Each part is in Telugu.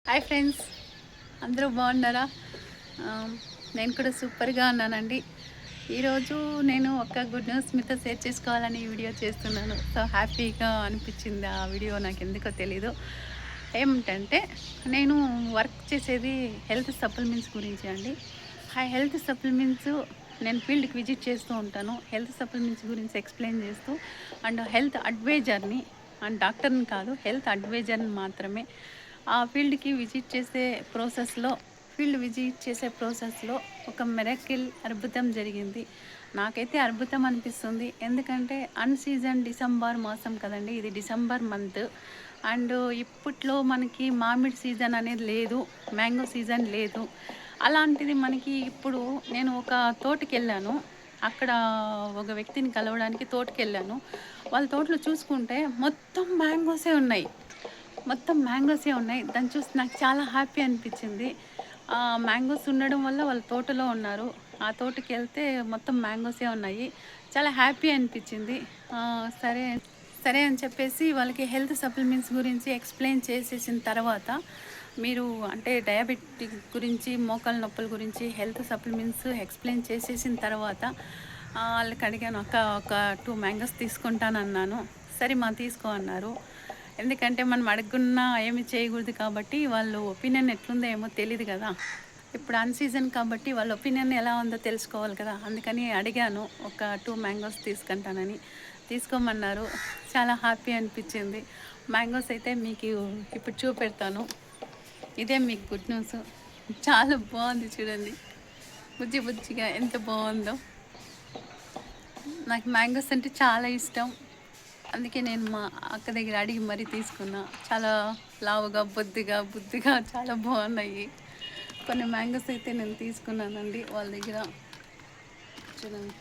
హాయ్ ఫ్రెండ్స్, అందరూ బాగున్నారా? నేను కూడా సూపర్గా ఉన్నానండి. ఈరోజు నేను ఒక గుడ్ న్యూస్ మీతో షేర్ చేసుకోవాలని ఈ వీడియో చేస్తున్నాను. సో హ్యాపీగా అనిపించింది ఆ వీడియో, నాకు ఎందుకో తెలీదు. ఏమిటంటే, నేను వర్క్ చేసేది హెల్త్ సప్లిమెంట్స్ గురించి అండి. ఆ హెల్త్ సప్లిమెంట్స్ నేను ఫీల్డ్కి విజిట్ చేస్తూ ఉంటాను. హెల్త్ సప్లిమెంట్స్ గురించి ఎక్స్ప్లెయిన్ చేస్తూ అండ్ హెల్త్ అడ్వైజర్ని, అండ్ డాక్టర్ని కాదు, హెల్త్ అడ్వైజర్ని మాత్రమే. ఆ ఫీల్డ్కి విజిట్ చేసే ప్రాసెస్లో ఒక మిరకిల్ అద్భుతం జరిగింది. నాకైతే అద్భుతం అనిపిస్తుంది. ఎందుకంటే అన్‌సీజన్ డిసెంబర్ మాసం కదండీ! ఇది డిసెంబర్ మంత్. అండ్ ఇప్పట్లో మనకి మామిడి సీజన్ అనేది లేదు, మ్యాంగో సీజన్ లేదు. అలాంటిది మనకి ఇప్పుడు నేను ఒక తోటకెళ్ళాను. అక్కడ ఒక వ్యక్తిని కలవడానికి తోటకెళ్ళాను. వాళ్ళ తోటలో చూసుకుంటే మొత్తం మ్యాంగోసే ఉన్నాయి. దాన్ని చూసి నాకు చాలా హ్యాపీ అనిపించింది. మ్యాంగోస్ ఉండడం వల్ల వాళ్ళ తోటలో ఉన్నారు. ఆ తోటకెళ్తే మొత్తం మ్యాంగోసే ఉన్నాయి. చాలా హ్యాపీ అనిపించింది. సరే సరే అని చెప్పేసి వాళ్ళకి హెల్త్ సప్లిమెంట్స్ గురించి ఎక్స్ప్లెయిన్ చేసేసిన తర్వాత, మీరు అంటే డయాబెటిక్ గురించి, మోకాళ్ళ నొప్పుల గురించి హెల్త్ సప్లిమెంట్స్ ఎక్స్ప్లెయిన్ చేసేసిన తర్వాత వాళ్ళకి అడిగాను, ఒక 2 మ్యాంగోస్ తీసుకుంటానన్నాను. సరే తీసుకో అన్నారు. ఎందుకంటే మనం అడగకున్నా ఏమి చేయకూడదు కాబట్టి, వాళ్ళ ఒపీనియన్ ఎట్లుందో ఏమో తెలీదు కదా. ఇప్పుడు అన్‌సీజన్ కాబట్టి వాళ్ళ ఒపీనియన్ ఎలా ఉందో తెలుసుకోవాలి కదా. అందుకని అడిగాను, ఒక 2 మ్యాంగోస్ తీసుకుంటానని. తీసుకోమన్నారు. చాలా హ్యాపీ అనిపించింది. మ్యాంగోస్ అయితే మీకు ఇప్పుడు చూపెడతాను. ఇదే మీకు గుడ్ న్యూస్. చాలా బాగుంది చూడండి, బుజ్జి బుజ్జిగా ఎంత బాగుందో. నాకు మ్యాంగోస్ అంటే చాలా ఇష్టం. అందుకే నేను మా అక్క దగ్గర అడిగి మరీ తీసుకున్నా. చాలా లావుగా, బుద్ధిగా చాలా బాగున్నాయి. కొన్ని మ్యాంగోస్ అయితే నేను తీసుకున్నానండి వాళ్ళ దగ్గర. చూడండి,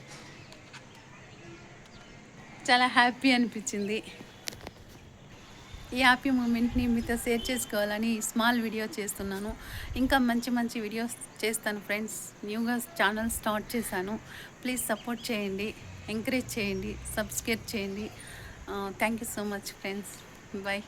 చాలా హ్యాపీ అనిపించింది. ఈ హ్యాపీ మూమెంట్ని మీతో షేర్ చేసుకోవాలని స్మాల్ వీడియో చేస్తున్నాను. ఇంకా మంచి వీడియోస్ చేస్తాను ఫ్రెండ్స్. న్యూగా ఛానల్ స్టార్ట్ చేశాను. ప్లీజ్ సపోర్ట్ చేయండి, ఎంకరేజ్ చేయండి, సబ్స్క్రైబ్ చేయండి. Thank you so much friends. Bye.